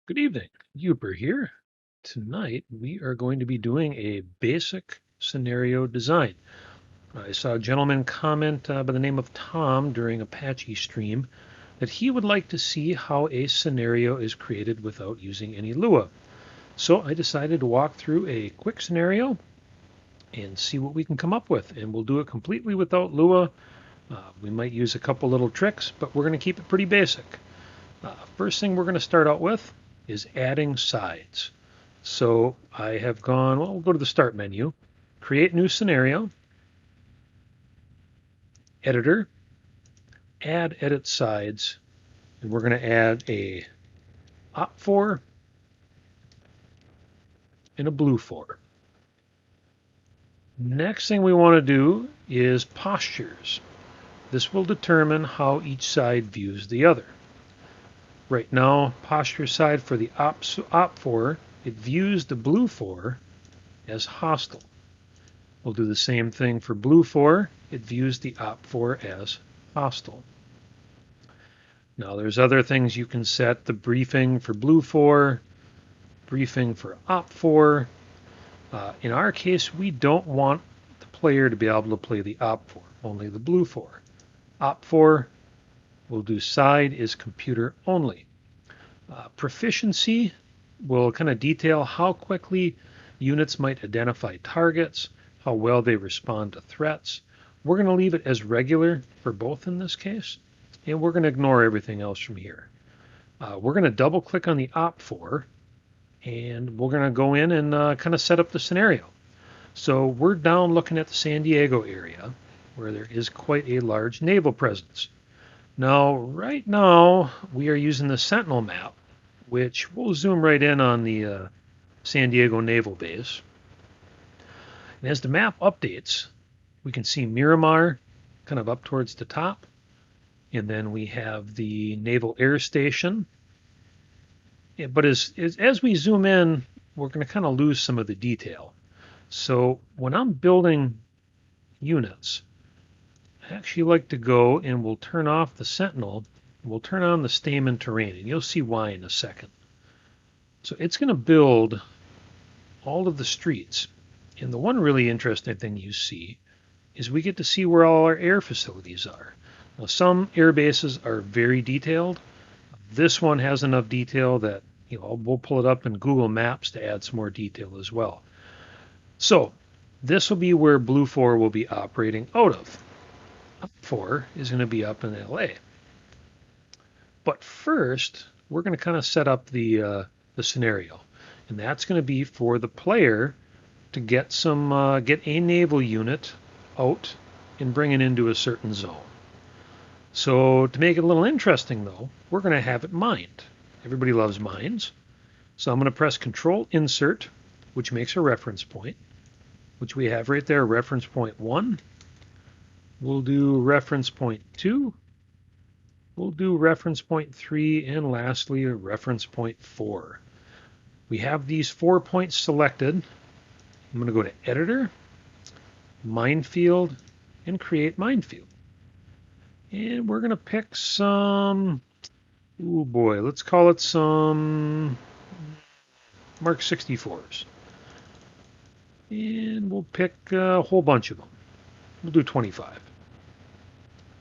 Good evening, Uber here. Tonight we are going to be doing a basic scenario design. I saw a gentleman comment by the name of Tom during Apache stream that he would like to see how a scenario is created without using any Lua. So I decided to walk through a quick scenario and see what we can come up with. And we'll do it completely without Lua. We might use a couple little tricks, but we're going to keep it pretty basic. First thing we're going to start out with is adding sides. So I have gone, well, we'll go to the start menu, create new scenario, editor, add edit sides, and we're going to add a OPFOR and a BLUEFOR. Next thing we want to do is postures. This will determine how each side views the other. Right now, posture side for the OPFOR, it views the BLUEFOR as hostile. We'll do the same thing for BLUEFOR. It views the OPFOR as hostile. Now there's other things you can set, the briefing for BLUEFOR, briefing for OPFOR. In our case, we don't want the player to be able to play the OPFOR, only the BLUEFOR. OPFOR will do side is computer only. Proficiency will kind of detail how quickly units might identify targets, how well they respond to threats. We're going to leave it as regular for both in this case, and we're going to ignore everything else from here. We're going to double click on the OPFOR, and we're going to go in and kind of set up the scenario. So we're down looking at the San Diego area, where there is quite a large naval presence. Now, right now, we are using the Sentinel map, which we'll zoom right in on the San Diego Naval Base. And as the map updates, we can see Miramar kind of up towards the top. And then we have the Naval Air Station. Yeah, but as we zoom in, we're going to kind of lose some of the detail. So when I'm building units, I actually like to go and we'll turn off the Sentinel. We'll turn on the Stamen Terrain, and you'll see why in a second. So it's going to build all of the streets. And the one really interesting thing you see is we get to see where all our air facilities are. Now, some air bases are very detailed. This one has enough detail that we'll pull it up in Google Maps to add some more detail as well. So this will be where BLUEFOR will be operating out of. OPFOR is going to be up in LA. But first, we're going to kind of set up the scenario, and that's going to be for the player to get a naval unit out and bring it into a certain zone. So to make it a little interesting, though, we're going to have it mined. Everybody loves mines. So I'm going to press Control Insert, which makes a reference point, which we have right there, reference point 1. We'll do reference point 2. We'll do reference point 3, and lastly, reference point 4. We have these 4 points selected. I'm going to go to Editor, Minefield, and Create Minefield. And we're going to pick some, oh boy, let's call it some Mark 64s. And we'll pick a whole bunch of them. We'll do 25.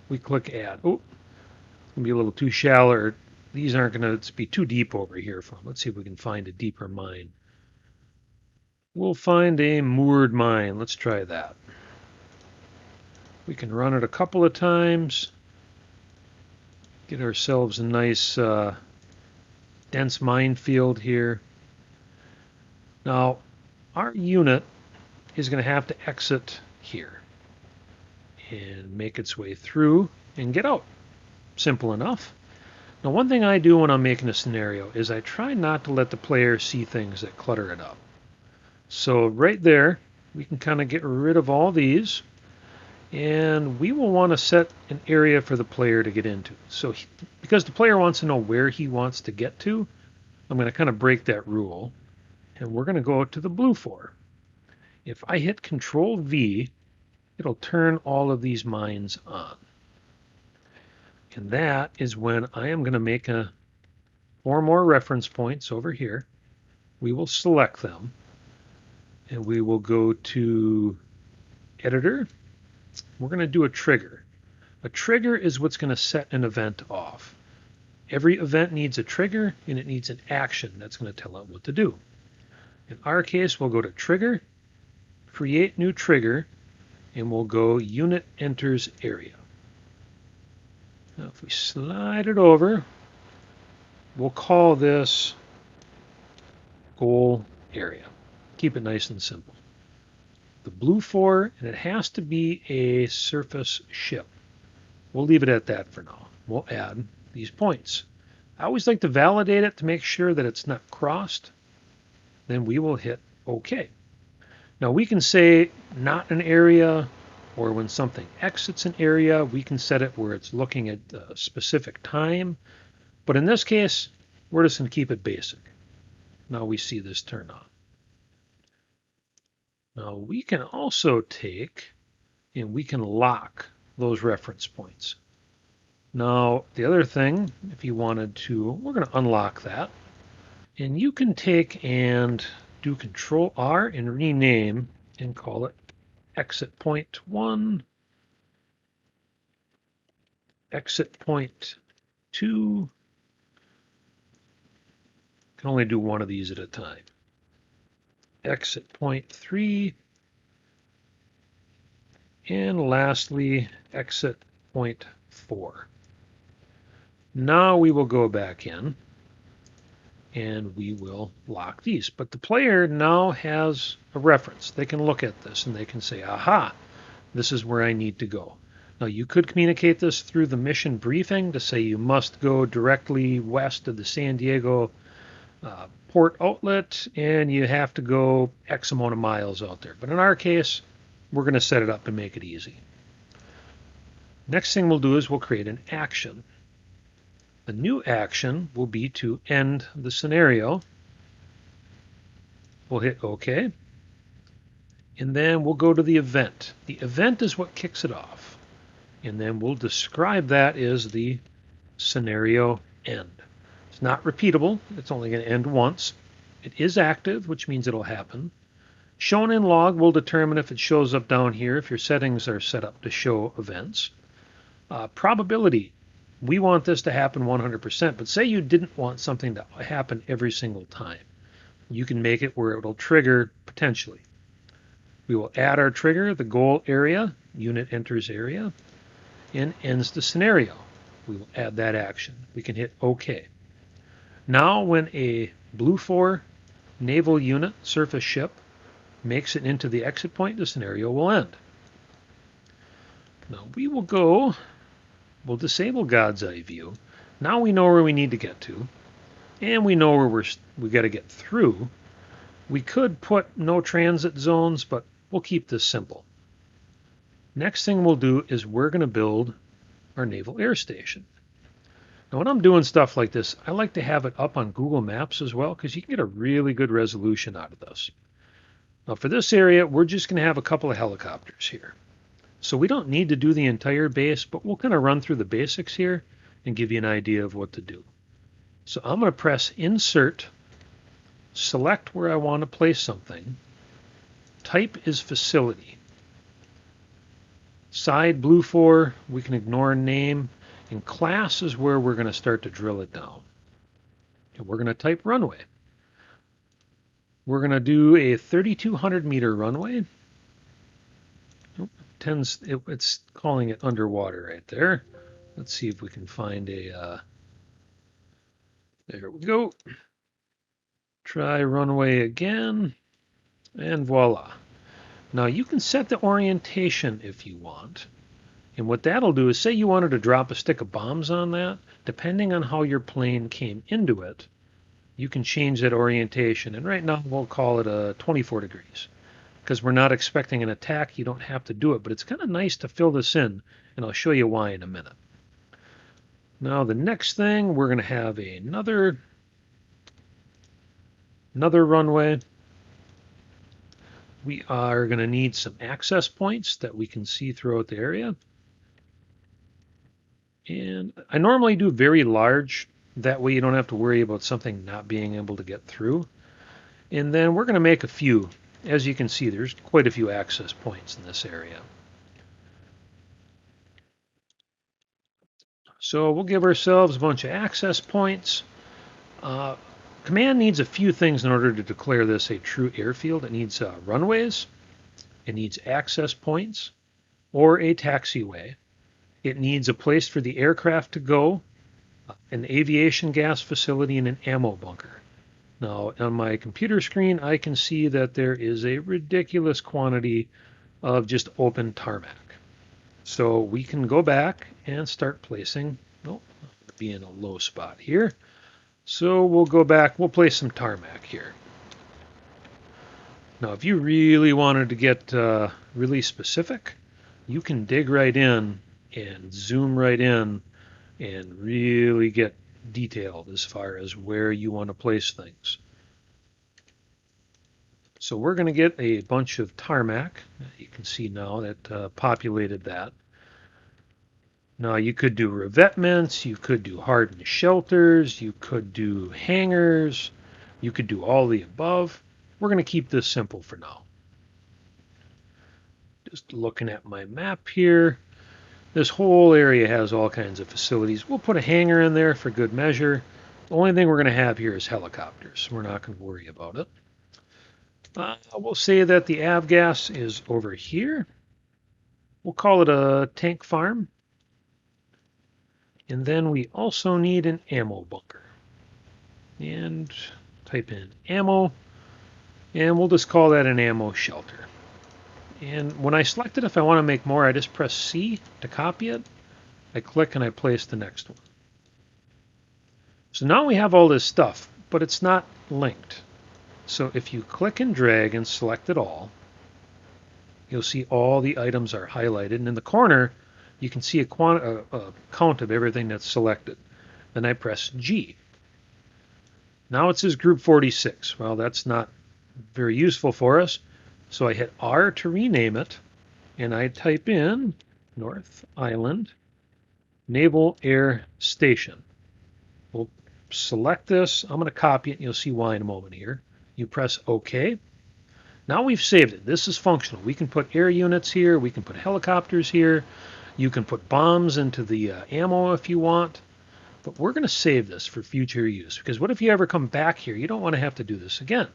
We click Add. Oh, it's going to be a little too shallow. These aren't going to be too deep over here for them. Let's see if we can find a deeper mine. We'll find a moored mine. Let's try that. We can run it a couple of times. Get ourselves a nice dense minefield here. Now, our unit is going to have to exit here and make its way through and get out. Simple enough. Now, one thing I do when I'm making a scenario is I try not to let the player see things that clutter it up. So right there, we can kind of get rid of all these, and we will want to set an area for the player to get into. So because the player wants to know where he wants to get to, I'm going to kind of break that rule, and we're going to go to the BLUEFOR. If I hit Control V, it'll turn all of these mines on. And that is when I am going to make a 4 more reference points over here. We will select them, and we will go to Editor. We're going to do a trigger. A trigger is what's going to set an event off. Every event needs a trigger, and it needs an action that's going to tell it what to do. In our case, we'll go to Trigger, Create New Trigger, and we'll go Unit Enters Area. Now, if we slide it over, we'll call this Goal Area. Keep it nice and simple. The blue 4, and it has to be a surface ship. We'll leave it at that for now. We'll add these points. I always like to validate it to make sure that it's not crossed. Then we will hit OK. Now we can say not an area, or when something exits an area, we can set it where it's looking at a specific time. But in this case, we're just going to keep it basic. Now we see this turn on. Now we can also take and we can lock those reference points. Now the other thing, if you wanted to, we're going to unlock that. And you can take and do Control R and rename and call it Exit Point 1, Exit Point 2. Can only do one of these at a time. Exit Point 3. And lastly, Exit Point 4. Now we will go back in and we will lock these. But the player now has a reference. They can look at this and they can say, aha, this is where I need to go. Now you could communicate this through the mission briefing to say you must go directly west of the San Diego port outlet and you have to go X amount of miles out there. But in our case, we're going to set it up and make it easy. Next thing we'll do is we'll create an action. The new action will be to end the scenario. We'll hit OK. And then we'll go to the event. The event is what kicks it off. And then we'll describe that as the scenario end. It's not repeatable. It's only going to end once. It is active, which means it'll happen. Shown in log will determine if it shows up down here, if your settings are set up to show events. Probability. We want this to happen 100%, but say you didn't want something to happen every single time. You can make it where it'll trigger potentially. We will add our trigger, the goal area, unit enters area, and ends the scenario. We will add that action. We can hit OK. Now when a Blue 4 naval unit, surface ship, makes it into the exit point, the scenario will end. Now we will go, we'll disable God's Eye View. Now we know where we need to get to, and we know where we got to get through. We could put no transit zones, but we'll keep this simple. Next thing we'll do is we're going to build our naval air station. Now when I'm doing stuff like this, I like to have it up on Google Maps as well, because you can get a really good resolution out of this. Now for this area, we're just going to have a couple of helicopters here. So we don't need to do the entire base, but we'll kind of run through the basics here and give you an idea of what to do. So I'm going to press Insert, select where I want to place something. Type is Facility. Side Blue 4, we can ignore name. And class is where we're going to start to drill it down. And we're going to type runway. We're going to do a 3,200 meter runway. It's calling it underwater right there. Let's see if we can find a, there we go. Try runway again, and voila. Now you can set the orientation if you want. And what that'll do is, say you wanted to drop a stick of bombs on that, depending on how your plane came into it, you can change that orientation. And right now we'll call it a 24 degrees. Because we're not expecting an attack, you don't have to do it. But it's kind of nice to fill this in, and I'll show you why in a minute. Now the next thing, we're going to have another runway. We are going to need some access points that we can see throughout the area. And I normally do very large That way you don't have to worry about something not being able to get through. And then we're going to make a few. As you can see, there's quite a few access points in this area. So we'll give ourselves a bunch of access points. Command needs a few things in order to declare this a true airfield. It needs runways, it needs access points, or a taxiway. It needs a place for the aircraft to go, an aviation gas facility, and an ammo bunker. Now, on my computer screen, I can see that there is a ridiculous quantity of just open tarmac. So we can go back and start placing, oh, be in a low spot here. So we'll go back, we'll place some tarmac here. Now, if you really wanted to get really specific, you can dig right in and zoom right in and really get detailed as far as where you want to place things. So we're going to get a bunch of tarmac. You can see now that populated that. Now you could do revetments, you could do hardened shelters, you could do hangars, you could do all the above. We're going to keep this simple for now. Just looking at my map here, this whole area has all kinds of facilities. We'll put a hangar in there for good measure. The only thing we're going to have here is helicopters. We're not going to worry about it. We'll say that the Avgas is over here. We'll call it a tank farm. And then we also need an ammo bunker. And type in ammo, and we'll just call that an ammo shelter. And when I select it, if I want to make more, I just press C to copy it. I click and I place the next one. So now we have all this stuff, but it's not linked. So if you click and drag and select it all, you'll see all the items are highlighted. And in the corner, you can see a count of everything that's selected. Then I press G. Now it says Group 46. Well, that's not very useful for us. So I hit R to rename it, and I type in North Island Naval Air Station. We'll select this. I'm going to copy it, and you'll see why in a moment here. You press OK. Now we've saved it. This is functional. We can put air units here. We can put helicopters here. You can put bombs into the ammo if you want. But we're going to save this for future use, because what if you ever come back here? You don't want to have to do this again.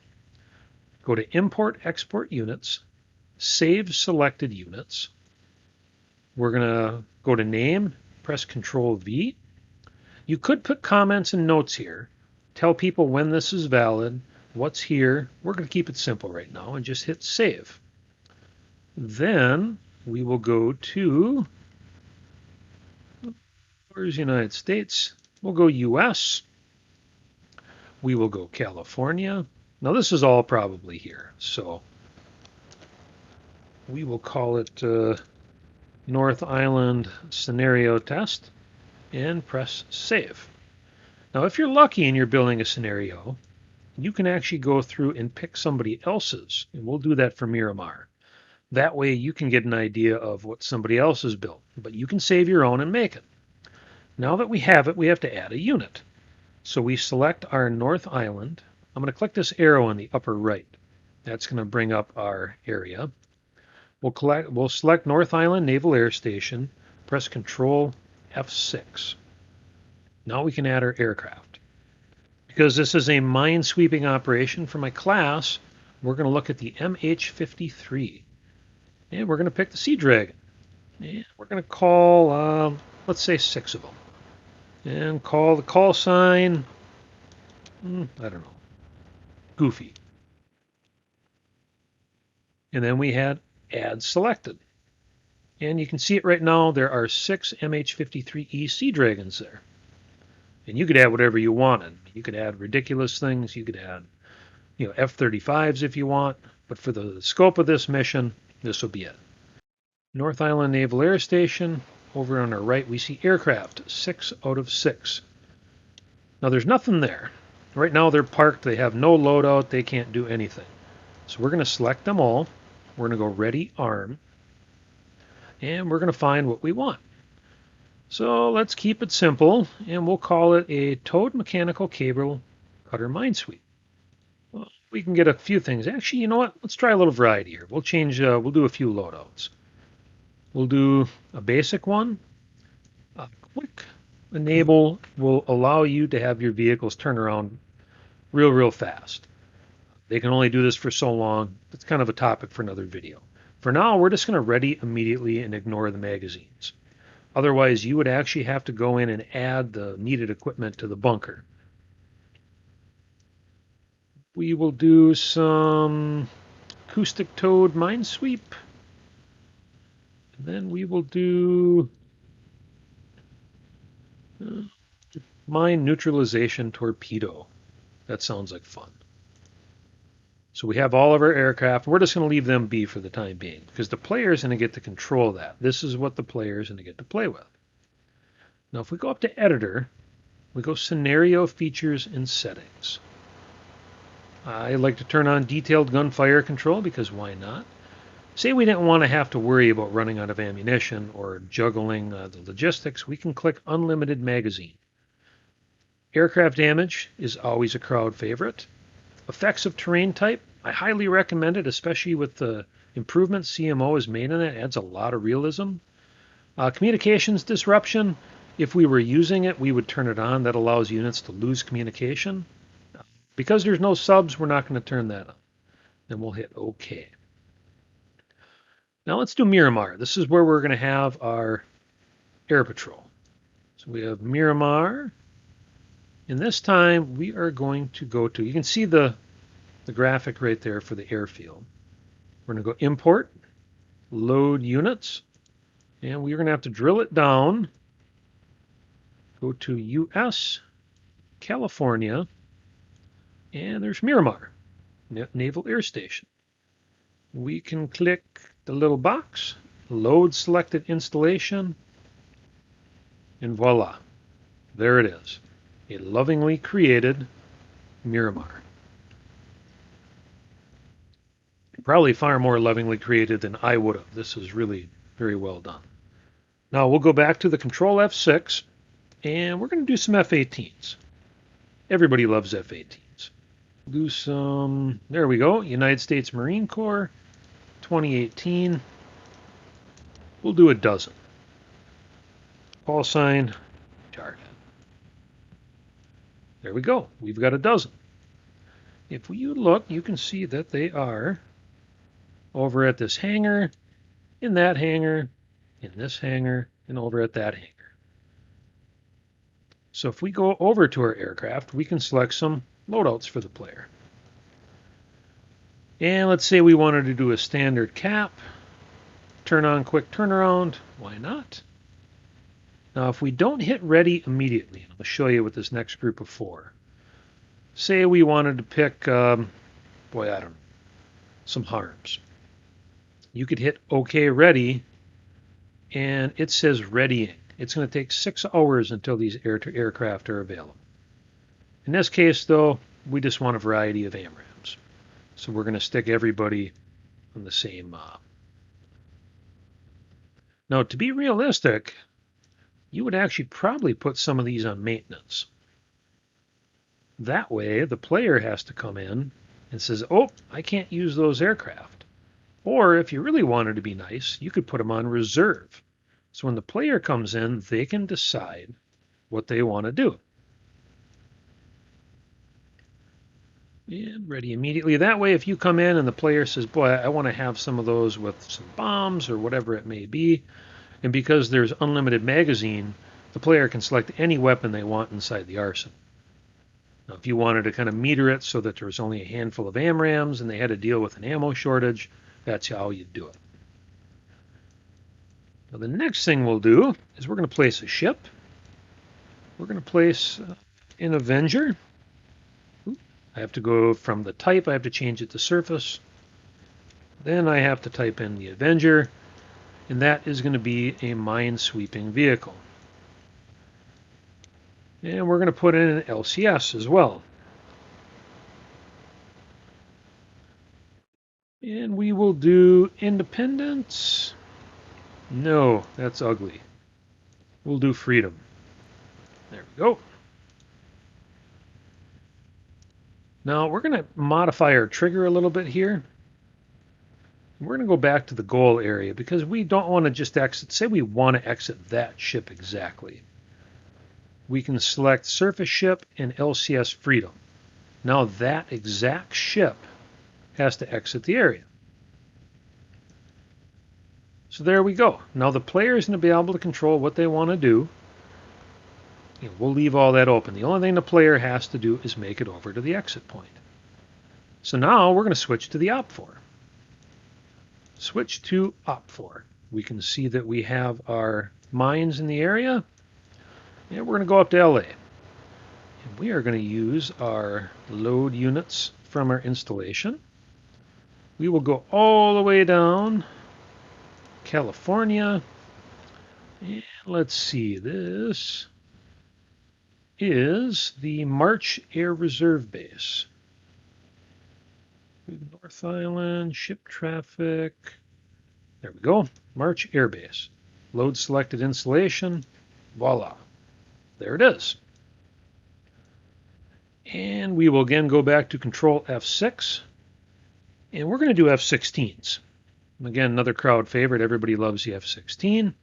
Go to Import, Export Units, Save Selected Units. We're going to go to Name, press Control V. You could put comments and notes here. Tell people when this is valid, what's here. We're going to keep it simple right now and just hit Save. Then we will go to, where's United States? We'll go US. We will go California. Now this is all probably here, so we will call it North Island Scenario Test and press Save. Now if you're lucky and you're building a scenario, you can actually go through and pick somebody else's, and we'll do that for Miramar. That way you can get an idea of what somebody else has built, but you can save your own and make it. Now that we have it, we have to add a unit. So we select our North Island. I'm going to click this arrow in the upper right. That's going to bring up our area. We'll select North Island Naval Air Station, press Control F6. Now we can add our aircraft. Because this is a mine-sweeping operation for my class, we're going to look at the MH-53. And we're going to pick the Sea Dragon. And we're going to call, let's say 6 of them. And call the call sign, I don't know, Goofy. And then we had Add Selected. And you can see it right now. There are 6 MH-53E Sea Dragons there. And you could add whatever you wanted. You could add ridiculous things. You could add, F-35s if you want. But for the scope of this mission, this will be it. North Island Naval Air Station. Over on our right, we see aircraft, 6 out of 6. Now there's nothing there. Right now they're parked. They have no loadout. They can't do anything. So we're going to select them all. We're going to go Ready, Arm. And we're going to find what we want. So let's keep it simple, and we'll call it a towed mechanical cable cutter minesweep. Well, we can get a few things. Actually, you know what? Let's try a little variety here. We'll change. We'll do a few loadouts. We'll do a basic one. A quick enable will allow you to have your vehicles turn around real fast. They can only do this for so long. That's kind of a topic for another video. For now, we're just going to ready immediately and ignore the magazines. Otherwise, you would actually have to go in and add the needed equipment to the bunker. We will do some acoustic towed minesweep. And then we will do mine neutralization torpedo. That sounds like fun. So we have all of our aircraft. We're just going to leave them be for the time being because the player is going to get to control that. This is what the player is going to get to play with. Now, if we go up to Editor, we go Scenario Features and Settings. I like to turn on Detailed Gunfire Control because why not? Say we didn't want to have to worry about running out of ammunition or juggling the logistics, we can click Unlimited Magazine. Aircraft damage is always a crowd favorite. Effects of terrain type, I highly recommend it, especially with the improvements CMO has made in it. It adds a lot of realism. Communications disruption, if we were using it, we would turn it on. That allows units to lose communication. Because there's no subs, we're not going to turn that on. Then we'll hit OK. Now let's do Miramar. This is where we're going to have our air patrol. So we have Miramar. And this time we are going to go to, you can see the graphic right there for the airfield. We're going to go Import, Load Units, and we're going to have to drill it down. Go to US, California, and there's Miramar, Naval Air Station. We can click the little box, Load Selected Installation, and voila, there it is. A lovingly created Miramar. Probably far more lovingly created than I would have. This is really very well done. Now we'll go back to the Control F6 and we're going to do some F-18s. Everybody loves F-18s. Do some, there we go, United States Marine Corps, 2018. We'll do a dozen. Call sign, target. There we go. We've got a dozen. If you look, you can see that they are over at this hangar, in that hangar, in this hangar, and over at that hangar. So if we go over to our aircraft, we can select some loadouts for the player. And let's say we wanted to do a standard cap, turn on quick turnaround, why not? Now if we don't hit ready immediately, and I'll show you with this next group of 4. Say we wanted to pick, some harms. You could hit OK ready, and it says readying. It's going to take 6 hours until these aircraft are available. In this case, though, we just want a variety of AMRAAMs. So we're going to stick everybody on the same. Now, to be realistic, you would actually probably put some of these on maintenance. That way, the player has to come in and says, oh, I can't use those aircraft. Or if you really wanted to be nice, you could put them on reserve. So when the player comes in, they can decide what they want to do. And ready immediately. That way, if you come in and the player says, boy, I want to have some of those with some bombs or whatever it may be, and because there's unlimited magazine, the player can select any weapon they want inside the arsenal. Now, if you wanted to kind of meter it so that there was only a handful of AMRAAMs and they had to deal with an ammo shortage, that's how you do it. Now, the next thing we'll do is we're going to place a ship. We're going to place an Avenger. I have to go from the type, I have to change it to surface. Then I have to type in the Avenger, and that is going to be a minesweeping vehicle. And we're going to put in an LCS as well. And we will do Independence. No, that's ugly. We'll do freedom. There we go. Now we're going to modify our trigger a little bit here. We're going to go back to the goal area because we don't want to just exit. Say we want to exit that ship exactly. We can select surface ship and LCS freedom. Now that exact ship has to exit the area. So there we go. Now the player is going to be able to control what they want to do. We'll leave all that open. The only thing the player has to do is make it over to the exit point. So now we're going to switch to the OPFOR. Switch to OPFOR. We can see that we have our mines in the area. And we're going to go up to LA. And we are going to use our load units from our installation. We will go all the way down California. And let's see, this is the March Air Reserve Base. North Island, ship traffic. There we go. March Air Base. Load selected installation. Voila. There it is. And we will again go back to Control F6. And we're going to do F-16s. Again, another crowd favorite. Everybody loves the F-16.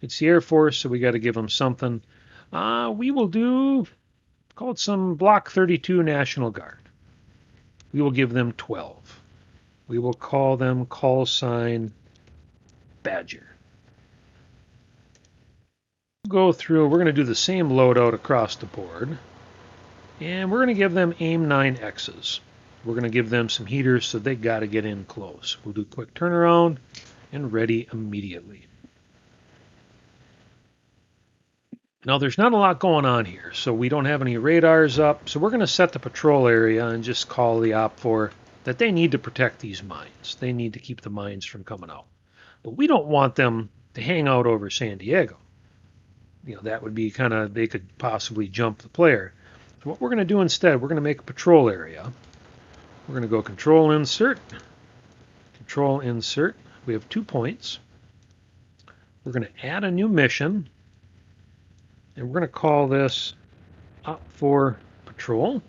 It's the Air Force, so we got to give them something. We will do, call it some Block 32 National Guard. We will give them 12. We will call them call sign Badger. Go through, we're going to do the same loadout across the board. And we're going to give them AIM 9Xs. We're going to give them some heaters, so they got to get in close. We'll do quick turnaround and ready immediately. Now there's not a lot going on here, so we don't have any radars up. So we're going to set the patrol area and just call the OPFOR that they need to protect these mines. They need to keep the mines from coming out. But we don't want them to hang out over San Diego. That would be kind of, they could possibly jump the player. So what we're going to do instead, we're going to make a patrol area. We're going to go Control Insert, Control Insert. We have 2 points. We're going to add a new mission, and we're going to call this OPFOR Patrol.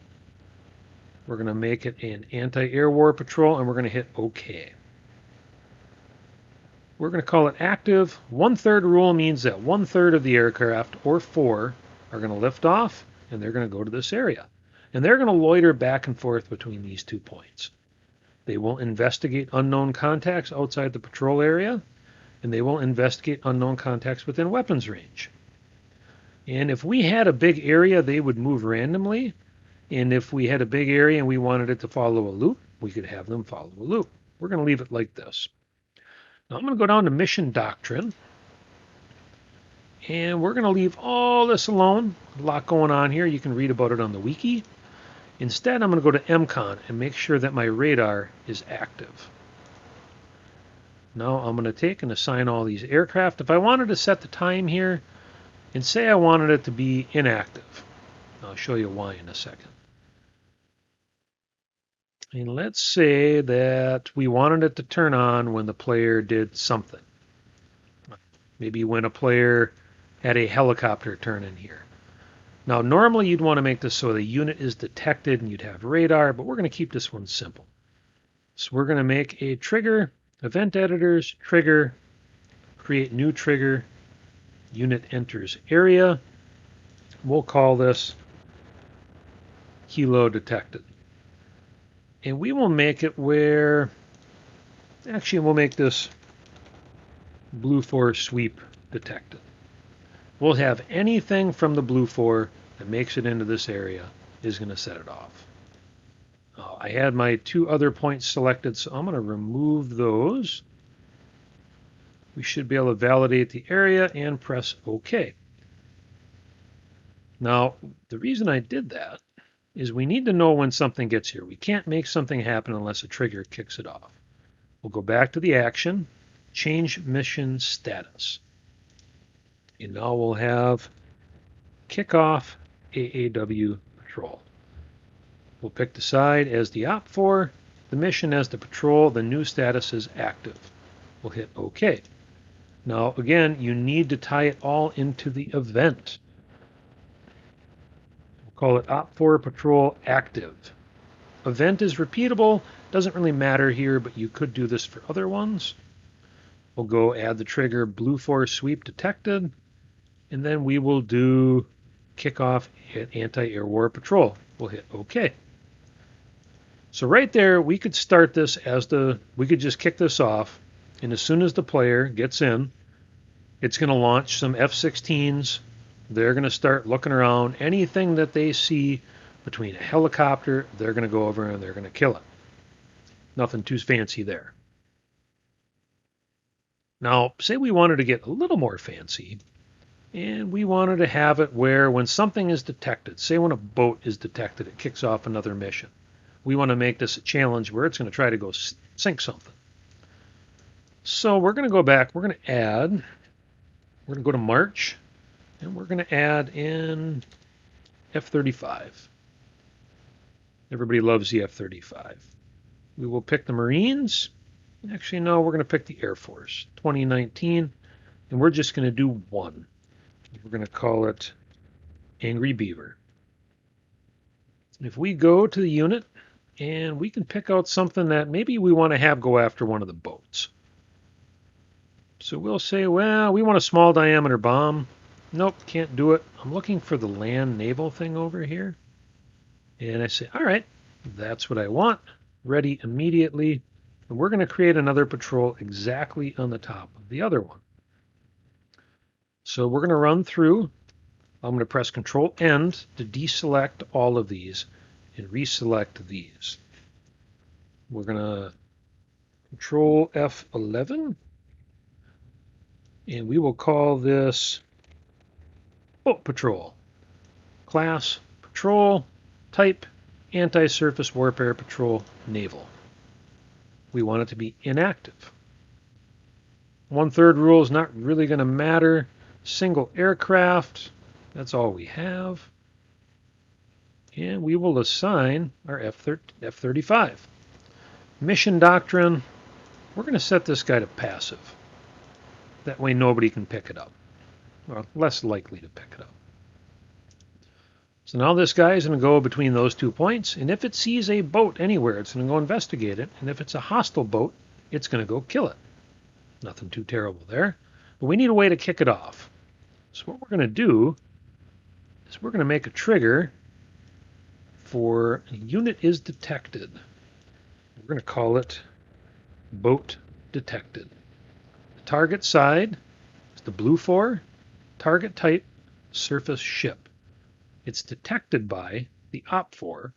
We're going to make it an anti-air war patrol, and we're going to hit OK. We're going to call it active. 1/3 rule means that 1/3 of the aircraft, or 4, are going to lift off, and they're going to go to this area. And they're going to loiter back and forth between these 2 points. They will investigate unknown contacts outside the patrol area, and they will investigate unknown contacts within weapons range. And if we had a big area, they would move randomly. And if we had a big area and we wanted it to follow a loop, we could have them follow a loop. We're going to leave it like this. Now I'm going to go down to Mission Doctrine. And we're going to leave all this alone. A lot going on here. You can read about it on the wiki. Instead, I'm going to go to MCON and make sure that my radar is active. Now I'm going to take and assign all these aircraft. If I wanted to set the time here, and say I wanted it to be inactive, I'll show you why in a second. And let's say that we wanted it to turn on when the player did something. Maybe when a player had a helicopter turn in here. Now, normally you'd want to make this so the unit is detected and you'd have radar, but we're going to keep this one simple. So we're going to make a trigger, event editors, trigger, create new trigger, unit enters area. We'll call this helo detected. And we will make it where, actually we'll make this blue 4 sweep detected. We'll have anything from the blue 4 that makes it into this area is going to set it off. I had my 2 other points selected, so I'm going to remove those. We should be able to validate the area and press OK. Now, the reason I did that is we need to know when something gets here. We can't make something happen unless a trigger kicks it off. We'll go back to the action, change mission status. And now we'll have kickoff AAW patrol. We'll pick the side as the OPFOR, the mission as the patrol, the new status is active. We'll hit OK. Now, again, you need to tie it all into the event. We'll call it OPFOR patrol active. Event is repeatable, doesn't really matter here, but you could do this for other ones. We'll go add the trigger blue force sweep detected, and then we will do kickoff anti-air war patrol. We'll hit OK. So right there, we could start this we could just kick this off, and as soon as the player gets in, it's going to launch some F-16s. They're going to start looking around. Anything that they see between a helicopter, they're going to go over and they're going to kill it. Nothing too fancy there. Now, say we wanted to get a little more fancy, and we wanted to have it where when something is detected, say when a boat is detected, it kicks off another mission. We want to make this a challenge where it's going to try to go sink something. So we're going to go back. We're going to add. We're going to go to March, and we're going to add in F-35. Everybody loves the F-35. We will pick the Marines. Actually, no, we're going to pick the Air Force, 2019, and we're just going to do one. We're going to call it Angry Beaver. If we go to the unit, and we can pick out something that maybe we want to have go after one of the boats. So we'll say, well, we want a small diameter bomb. Nope, can't do it. I'm looking for the land naval thing over here. And I say, all right, that's what I want. Ready immediately. And we're going to create another patrol exactly on the top of the other one. So we're going to run through. I'm going to press Control End to deselect all of these and reselect these. We're going to Control F11, and we will call this Boat Patrol. Class, Patrol, Type, Anti-Surface Warfare Patrol, Naval. We want it to be inactive. 1/3 rule is not really going to matter. Single aircraft, that's all we have. And we will assign our F-35. Mission doctrine, we're going to set this guy to passive. That way nobody can pick it up. Well, less likely to pick it up. So now this guy is going to go between those 2 points, and if it sees a boat anywhere, it's going to go investigate it, and if it's a hostile boat, it's going to go kill it. Nothing too terrible there. But we need a way to kick it off. So what we're going to do is we're going to make a trigger for a unit is detected. We're going to call it boat detected. The target side is the blue 4, target type surface ship. It's detected by the OPFOR.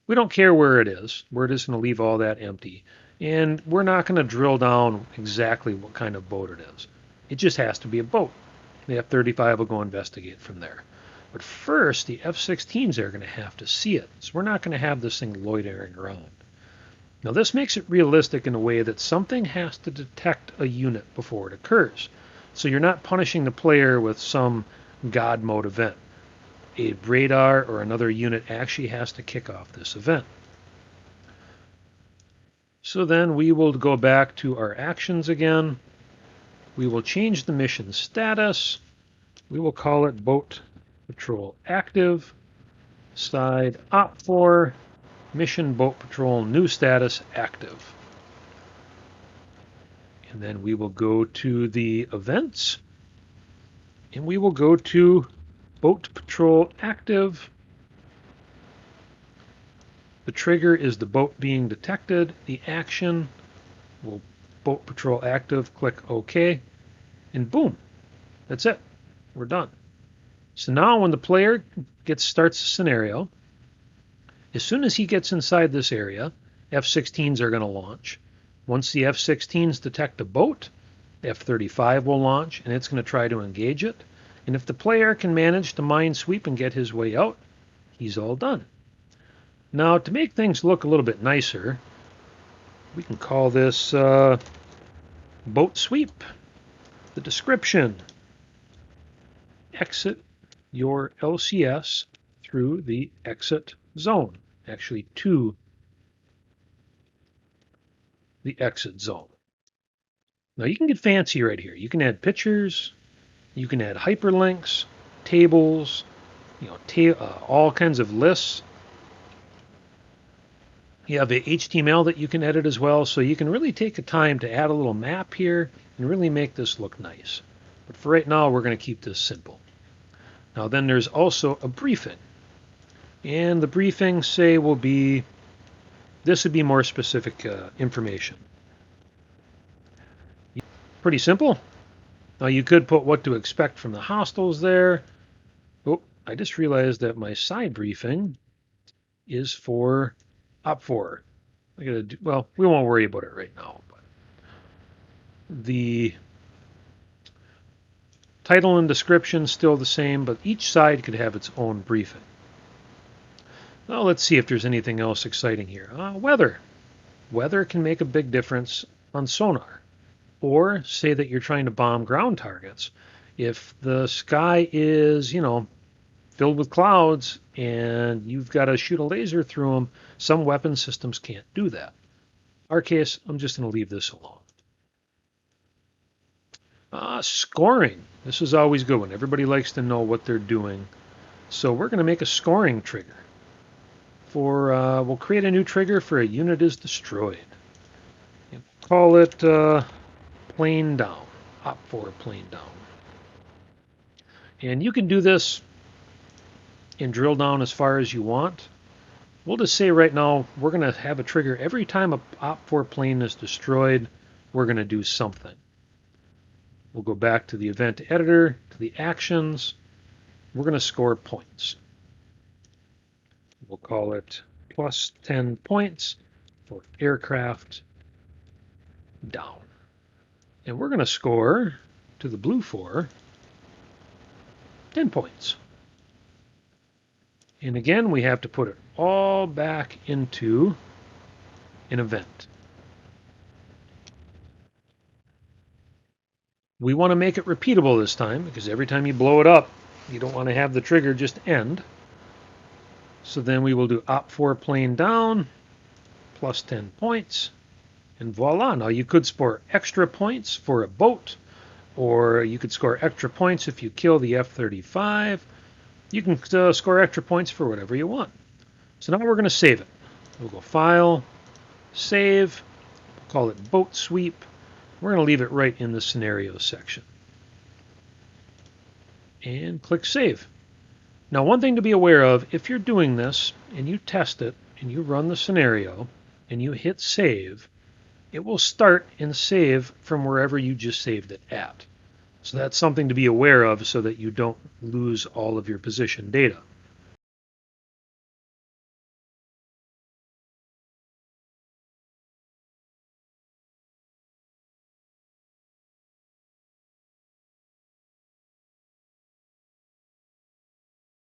We don't care where it is. We're just going to leave all that empty. And we're not going to drill down exactly what kind of boat it is. It just has to be a boat. The F-35 will go investigate from there. But first, the F-16s are going to have to see it. So we're not going to have this thing loitering around. Now this makes it realistic in a way that something has to detect a unit before it occurs. So you're not punishing the player with some God mode event. A radar or another unit actually has to kick off this event. So then we will go back to our actions again. We will change the mission status. We will call it Boat Patrol Active. Side OPFOR. Mission Boat Patrol New Status Active. And then we will go to the events. And we will go to Boat Patrol Active. The trigger is the boat being detected. The action will Boat Patrol Active, click OK, and boom, that's it. We're done. So now when the player starts the scenario, as soon as he gets inside this area, F-16s are going to launch. Once the F-16s detect a boat, the F-35 will launch, and it's going to try to engage it. And if the player can manage to mine sweep and get his way out, he's all done. Now, to make things look a little bit nicer, we can call this boat sweep. The description: exit your LCS through the exit zone, actually to the exit zone. Now you can get fancy right here. You can add pictures, you can add hyperlinks, tables, all kinds of lists. You have the HTML that you can edit as well, so you can really take the time to add a little map here and really make this look nice. But for right now, we're going to keep this simple. Now then there's also a briefing. And the briefing, say, will be, this would be more specific information. Pretty simple. Now you could put what to expect from the hostiles there. Oh, I just realized that my side briefing is for OPFOR. Well, we won't worry about it right now. But the title and description still the same, but each side could have its own briefing. Now let's see if there's anything else exciting here. Weather. Weather can make a big difference on sonar. Or say that you're trying to bomb ground targets. If the sky is, filled with clouds and you've got to shoot a laser through them, some weapon systems can't do that. In our case, I'm just going to leave this alone. Scoring. This is always good one. Everybody likes to know what they're doing. So we're going to make a scoring trigger. We'll create a new trigger for a unit is destroyed. And call it plane down. OPFOR plane down. And you can do this and drill down as far as you want. We'll just say right now we're going to have a trigger every time a OPFOR plane is destroyed. We're going to do something. We'll go back to the event editor, to the actions. We're going to score points. We'll call it plus 10 points for aircraft down. And we're going to score to the blue 4 10 points. And again, we have to put it all back into an event. We want to make it repeatable this time because every time you blow it up, you don't want to have the trigger just end. So then we will do OPFOR plane down, plus 10 points, and voila. Now you could score extra points for a boat, or you could score extra points if you kill the F-35. You can score extra points for whatever you want. So now we're going to save it. We'll go File, Save, call it Boat Sweep. We're going to leave it right in the Scenario section. And click Save. Now one thing to be aware of, if you're doing this and you test it and you run the scenario and you hit Save, it will start and save from wherever you just saved it at. So that's something to be aware of so that you don't lose all of your position data.